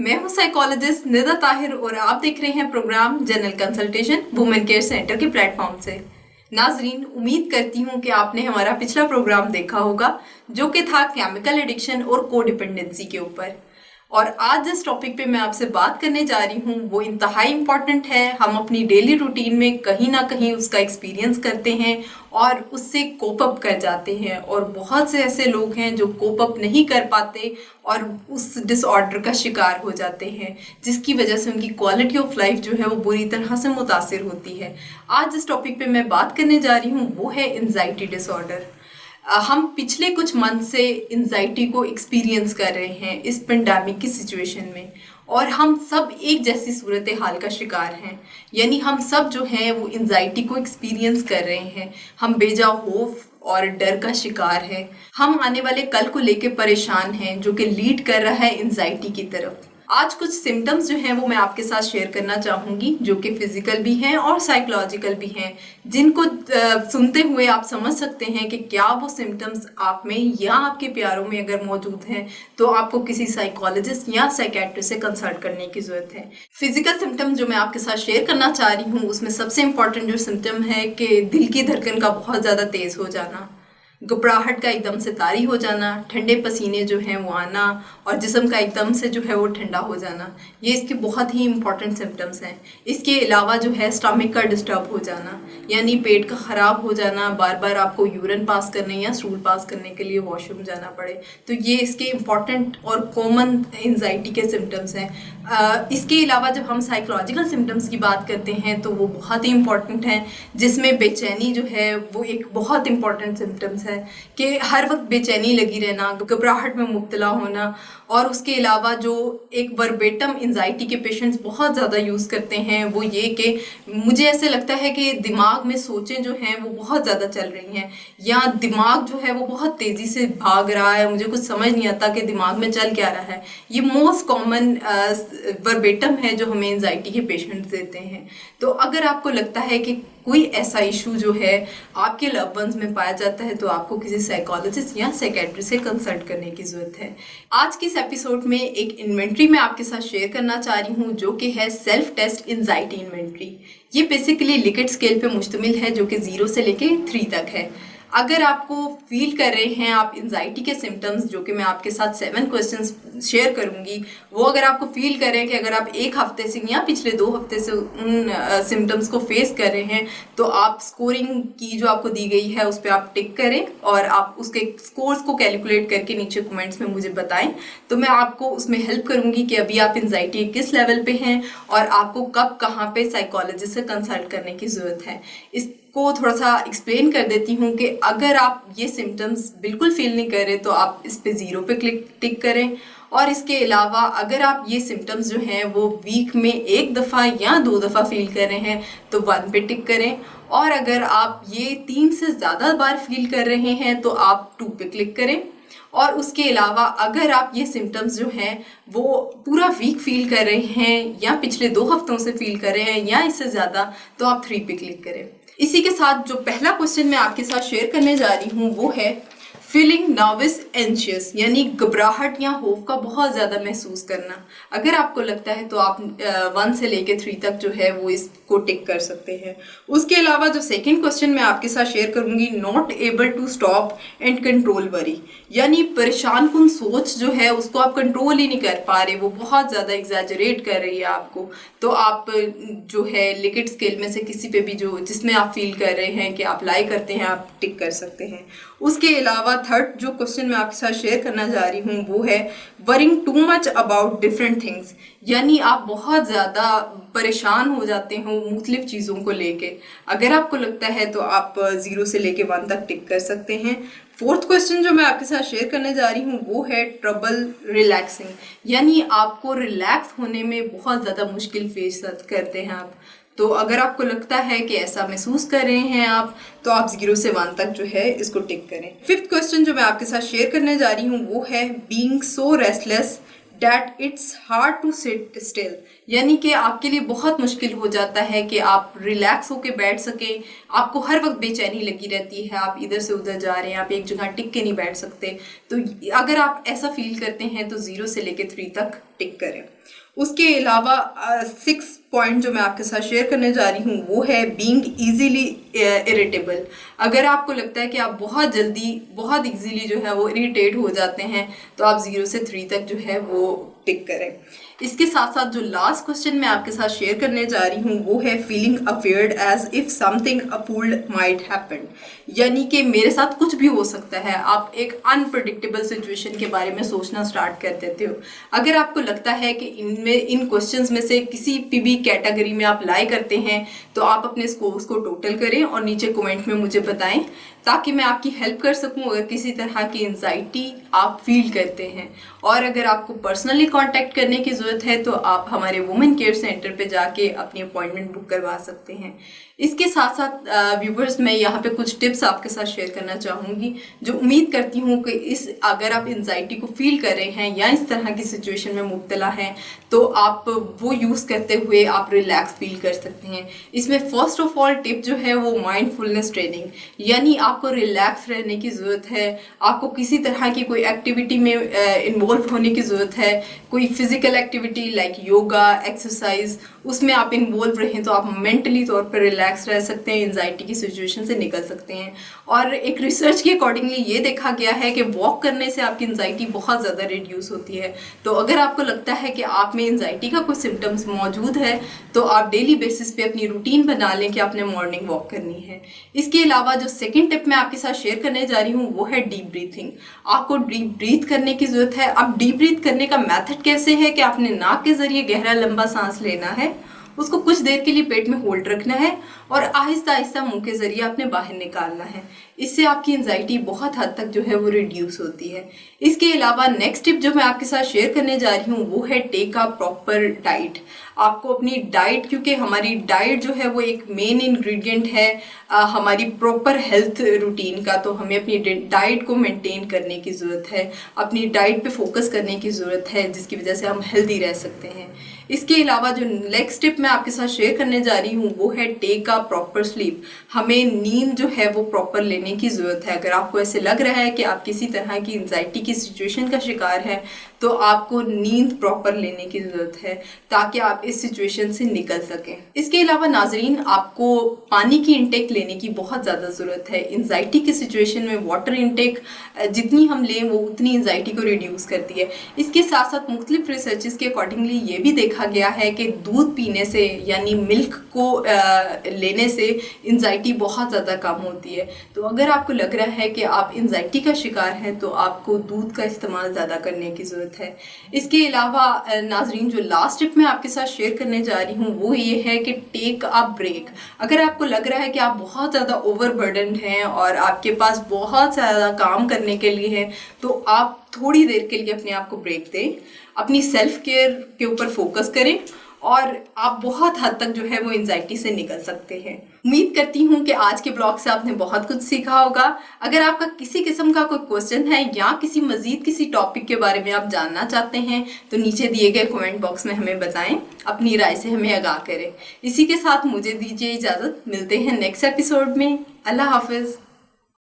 मैं हूं साइकोलॉजिस्ट निदा ताहिर और आप देख रहे हैं program general consultation women care centre के प्लेटफॉर्म से। नाजरीन, उम्मीद करती हूं कि आपने हमारा पिछला प्रोग्राम देखा होगा जो कि था केमिकल एडिक्शन और कोडिपेंडेंसी के ऊपर। और आज जिस टॉपिक पे मैं आपसे बात करने जा रही हूँ वो इंतहाई इम्पॉर्टेंट है। हम अपनी डेली रूटीन में कहीं ना कहीं उसका एक्सपीरियंस करते हैं और उससे कोप अप कर जाते हैं, और बहुत से ऐसे लोग हैं जो कोप अप नहीं कर पाते और उस डिसऑर्डर का शिकार हो जाते हैं, जिसकी वजह से उनकी क्वालिटी ऑफ लाइफ जो है वो बुरी तरह से मुतासिर होती है। आज जिस टॉपिक पे मैं बात करने जा रही हूँ वो है एंजाइटी डिसऑर्डर। हम पिछले कुछ मंथ से एंजाइटी को एक्सपीरियंस कर रहे हैं इस पेंडेमिक की सिचुएशन में, और हम सब एक जैसी सूरत हाल का शिकार हैं। यानी हम सब जो हैं वो एंजाइटी को एक्सपीरियंस कर रहे हैं। हम बेजा खौफ और डर का शिकार है। हम आने वाले कल को लेके परेशान हैं, जो कि लीड कर रहा है एंजाइटी की तरफ। आज कुछ सिम्टम्स जो हैं वो मैं आपके साथ शेयर करना चाहूँगी, जो कि फिजिकल भी हैं और साइकोलॉजिकल भी हैं, जिनको सुनते हुए आप समझ सकते हैं कि क्या वो सिम्टम्स आप में या आपके प्यारों में अगर मौजूद हैं तो आपको किसी साइकोलॉजिस्ट या साइकेट्रिस्ट से कंसल्ट करने की ज़रूरत है। फिजिकल सिम्टम जो मैं आपके साथ शेयर करना चाह रही हूँ उसमें सबसे इम्पॉर्टेंट जो सिम्टम है कि दिल की धड़कन का बहुत ज़्यादा तेज़ हो जाना, घबराहट का एकदम से तारी हो जाना, ठंडे पसीने जो हैं वो आना और जिस्म का एकदम से जो है वो ठंडा हो जाना, ये इसके बहुत ही इंपॉर्टेंट सिम्टम्स हैं। इसके अलावा जो है स्टमक का डिस्टर्ब हो जाना, यानी पेट का ख़राब हो जाना, बार बार आपको यूरिन पास करने या स्टूल पास करने के लिए वॉशरूम जाना पड़े, तो ये इसके इम्पॉर्टेंट और कॉमन एंजाइटी के सिम्टम्स हैं। इसके अलावा जब हम साइकोलॉजिकल सिम्टम्स की बात करते हैं तो वो बहुत ही इंपॉर्टेंट हैं, जिसमें बेचैनी जो है वो एक बहुत इंपॉर्टेंट सिम्टम्स है कि हर वक्त बेचैनी लगी रहना, घबराहट में मुब्तला होना, और उसके अलावा जो एक वर्बेटम एंजाइटी के पेशेंट्स बहुत ज़्यादा यूज़ करते हैं वो ये कि मुझे ऐसे लगता है कि दिमाग में सोचें जो हैं वो बहुत ज़्यादा चल रही हैं, या दिमाग जो है वो बहुत तेज़ी से भाग रहा है, मुझे कुछ समझ नहीं आता कि दिमाग में चल क्या रहा है। ये मोस्ट कॉमन वर्बेटम है जो हमें एंजाइटी के पेशेंट्स देते हैं। तो अगर आपको लगता है कि कोई ऐसा इशू जो है आपके लव वंस में पाया जाता है तो आपको किसी साइकोलॉजिस्ट या साइकेट्रिस्ट से कंसल्ट करने की ज़रूरत है। आज की इस एपिसोड में एक इन्वेंट्री मैं आपके साथ शेयर करना चाह रही हूँ जो कि है सेल्फ टेस्ट एंजाइटी इन्वेंट्री। ये बेसिकली लिकेट स्केल पे मुश्तमिल है जो कि 0 से लेके 3 तक है। अगर आपको फील कर रहे हैं आप एंजाइटी के सिम्टम्स, जो कि मैं आपके साथ 7 क्वेश्चंस शेयर करूंगी, वो अगर आपको फील कर रहे हैं कि अगर आप एक हफ्ते से या पिछले 2 हफ्ते से उन सिम्टम्स को फेस कर रहे हैं तो आप स्कोरिंग की जो आपको दी गई है उस पर आप टिक करें और आप उसके स्कोर्स को कैलकुलेट करके नीचे कमेंट्स में मुझे बताएं, तो मैं आपको उसमें हेल्प करूंगी कि अभी आप एंजाइटी किस लेवल पे हैं और आपको कब कहाँ पे साइकोलॉजिस्ट से कंसल्ट करने की ज़रूरत है। को थोड़ा सा एक्सप्लेन कर देती हूँ कि अगर आप ये सिम्टम्स बिल्कुल फील नहीं कर रहे तो आप इस पे 0 पे टिक करें, और इसके अलावा अगर आप ये सिम्टम्स जो हैं वो वीक में 1 दफ़ा या 2 दफ़ा फील कर रहे हैं तो 1 पे टिक करें, और अगर आप ये 3 से ज़्यादा बार फील कर रहे हैं तो आप 2 पे क्लिक करें, और उसके अलावा अगर आप ये सिम्टम्स जो हैं वो पूरा वीक फील कर रहे हैं या पिछले 2 हफ्तों से फील कर रहे हैं या इससे ज़्यादा तो आप 3 पे क्लिक करें। इसी के साथ जो पहला क्वेश्चन मैं आपके साथ शेयर करने जा रही हूँ वो है फीलिंग नर्वस एंशियस, यानी घबराहट या खौफ का बहुत ज़्यादा महसूस करना। अगर आपको लगता है तो आप 1 से लेके 3 तक जो है वो इसको टिक कर सकते हैं। उसके अलावा जो सेकंड क्वेश्चन मैं आपके साथ शेयर करूंगी, not able to stop and control worry, यानी परेशान कुन सोच जो है उसको आप कंट्रोल ही नहीं कर पा रहे, वो बहुत ज़्यादा एग्जैजरेट कर रही है आपको, तो आप जो है लिकेट स्केल में से किसी पे भी जो जिसमें आप फील कर रहे हैं कि आप लाई करते हैं आप टिक कर सकते हैं। उसके अलावा थर्ड जो क्वेश्चन मैं आपके साथ शेयर करना जा रही हूँ वो है worrying too much about different things, यानी आप बहुत ज़्यादा परेशान हो जाते हो मुख्तलिफ चीज़ों को लेके। अगर आपको लगता है तो आप 0 से लेके 1 तक टिक कर सकते हैं। फोर्थ क्वेश्चन जो मैं आपके साथ शेयर करने जा रही हूँ वो है ट्रबल रिलैक्सिंग, यानी आपको रिलैक्स होने में बहुत ज़्यादा मुश्किल फेस करते हैं आप। तो अगर आपको लगता है कि ऐसा महसूस कर रहे हैं आप तो आप 0 से 1 तक जो है इसको टिक करें। फिफ्थ क्वेश्चन जो मैं आपके साथ शेयर करने जा रही हूँ वो है being so restless that it's hard to sit still, यानी कि आपके लिए बहुत मुश्किल हो जाता है कि आप रिलैक्स होके बैठ सकें, आपको हर वक्त बेचैनी लगी रहती है, आप इधर से उधर जा रहे हैं, आप एक जगह टिक के नहीं बैठ सकते। तो अगर आप ऐसा फील करते हैं तो 0 से लेके 3 तक टिक करें। उसके अलावा 6 पॉइंट जो मैं आपके साथ शेयर करने जा रही हूँ वो है बीइंग इजीली इरिटेबल। अगर आपको लगता है कि आप बहुत जल्दी बहुत इजीली जो है वो इरिटेट हो जाते हैं तो आप 0 से 3 तक जो है वो टिक करें। इसके साथ साथ जो लास्ट क्वेश्चन मैं आपके साथ शेयर करने जा रही हूँ वो है feeling afraid as if something absurd might happen, यानी कि मेरे साथ कुछ भी हो सकता है। आप एक अनप्रडिक्टेबल सिचुएशन के बारे में सोचना स्टार्ट कर देते हो। अगर आपको लगता है कि इन क्वेश्चंस में से किसी भी कैटेगरी में आप लाई करते हैं तो आप अपने स्कोर्स को टोटल करें और नीचे कमेंट में मुझे बताएं ताकि मैं आपकी हेल्प कर सकूं अगर किसी तरह की एंजाइटी आप फील करते हैं। और अगर आपको पर्सनली कांटेक्ट करने की ज़रूरत है तो आप हमारे वुमेन केयर सेंटर पे जाके अपनी अपॉइंटमेंट बुक करवा सकते हैं। इसके साथ साथ व्यूवर्स मैं यहाँ पे कुछ टिप्स आपके साथ शेयर करना चाहूँगी जो उम्मीद करती हूँ कि अगर आप एंजाइटी को फील कर रहे हैं या इस तरह की सिचुएशन में मुब्तला हैं तो आप वो यूज़ करते हुए आप रिलैक्स फील कर सकते हैं। इसमें फर्स्ट ऑफ ऑल टिप जो है वो माइंडफुलनेस ट्रेनिंग, यानी आपको रिलैक्स रहने की ज़रूरत है। आपको किसी तरह की कोई एक्टिविटी में इन्वॉल्व होने की ज़रूरत है, कोई physical activity like yoga exercise, उसमें आप इन्वॉल्व रहें तो आप मेंटली तौर पर रिलैक्स रह सकते हैं, एंजाइटी की सिचुएशन से निकल सकते हैं। और एक रिसर्च के अकॉर्डिंगली ये देखा गया है कि वॉक करने से आपकी एंजाइटी बहुत ज़्यादा रिड्यूस होती है। तो अगर आपको लगता है कि आप में एंजाइटी का कोई सिम्टम्स मौजूद है तो आप डेली बेसिस पे अपनी रूटीन बना लें कि आपने मॉर्निंग वॉक करनी है। इसके अलावा जो सेकंड टिप मैं आपके साथ शेयर करने जा रही हूँ वो है डीप ब्रीथिंग। आपको डीप ब्रीथ करने की ज़रूरत है। अब डीप ब्रीथ करने का मेथड कैसे है कि आपने नाक के ज़रिए गहरा लंबा सांस लेना है, उसको कुछ देर के लिए पेट में होल्ड रखना है और आहिस्ता आहिस्ता मुंह के जरिए आपने बाहर निकालना है। इससे आपकी एंजाइटी बहुत हद तक जो है वो रिड्यूस होती है। इसके अलावा नेक्स्ट टिप जो मैं आपके साथ शेयर करने जा रही हूँ वो है टेक अ प्रॉपर डाइट। आपको अपनी डाइट, क्योंकि हमारी डाइट जो है वो एक मेन इंग्रेडिएंट है हमारी प्रॉपर हेल्थ रूटीन का, तो हमें अपनी डाइट को मेंटेन करने की ज़रूरत है, अपनी डाइट पे फोकस करने की ज़रूरत है जिसकी वजह से हम हेल्दी रह सकते हैं। इसके अलावा जो नेक्स्ट टिप मैं आपके साथ शेयर करने जा रही हूँ वो है टेक अ प्रॉपर स्लीप। हमें नींद जो है वो प्रॉपर लेने की ज़रूरत है। अगर आपको ऐसे लग रहा है कि आप किसी तरह की एंजाइटी की सिचुएशन का शिकार है तो आपको नींद प्रॉपर लेने की ज़रूरत है ताकि आप इस सिचुएशन से निकल सकें। इसके अलावा नाजरीन, आपको पानी की इंटेक लेने की बहुत ज़्यादा ज़रूरत है। एंजाइटी की सिचुएशन में वाटर इंटेक जितनी हम लें वो उतनी एंजाइटी को रिड्यूस करती है। इसके साथ साथ मुख्तलिफ रिसर्चेस के अकॉर्डिंगली ये भी देखा गया है कि दूध पीने से यानी मिल्क को लेने से एंजाइटी बहुत ज़्यादा कम होती है। तो अगर आपको लग रहा है कि आप एंजाइटी का शिकार हैं तो आपको दूध का इस्तेमाल ज़्यादा करने की ज़रूरत है। इसके अलावा नाजरीन, जो लास्ट टिप मैं आपके साथ शेयर करने जा रही हूँ वो ये है कि टेक अ ब्रेक। अगर आपको लग रहा है कि आप बहुत ज़्यादा ओवरबर्डन्ड हैं और आपके पास बहुत ज़्यादा काम करने के लिए है तो आप थोड़ी देर के लिए अपने आप को ब्रेक दें, अपनी सेल्फ केयर के ऊपर फोकस करें और आप बहुत हद तक जो है वो एंजाइटी से निकल सकते हैं। उम्मीद करती हूँ कि आज के ब्लॉग से आपने बहुत कुछ सीखा होगा। अगर आपका किसी किस्म का कोई क्वेश्चन है या किसी टॉपिक के बारे में आप जानना चाहते हैं तो नीचे दिए गए कमेंट बॉक्स में हमें बताएं, अपनी राय से हमें आगाह करें। इसी के साथ मुझे दीजिए इजाज़त, मिलते हैं नेक्स्ट एपिसोड में। अल्लाह हाफिज़।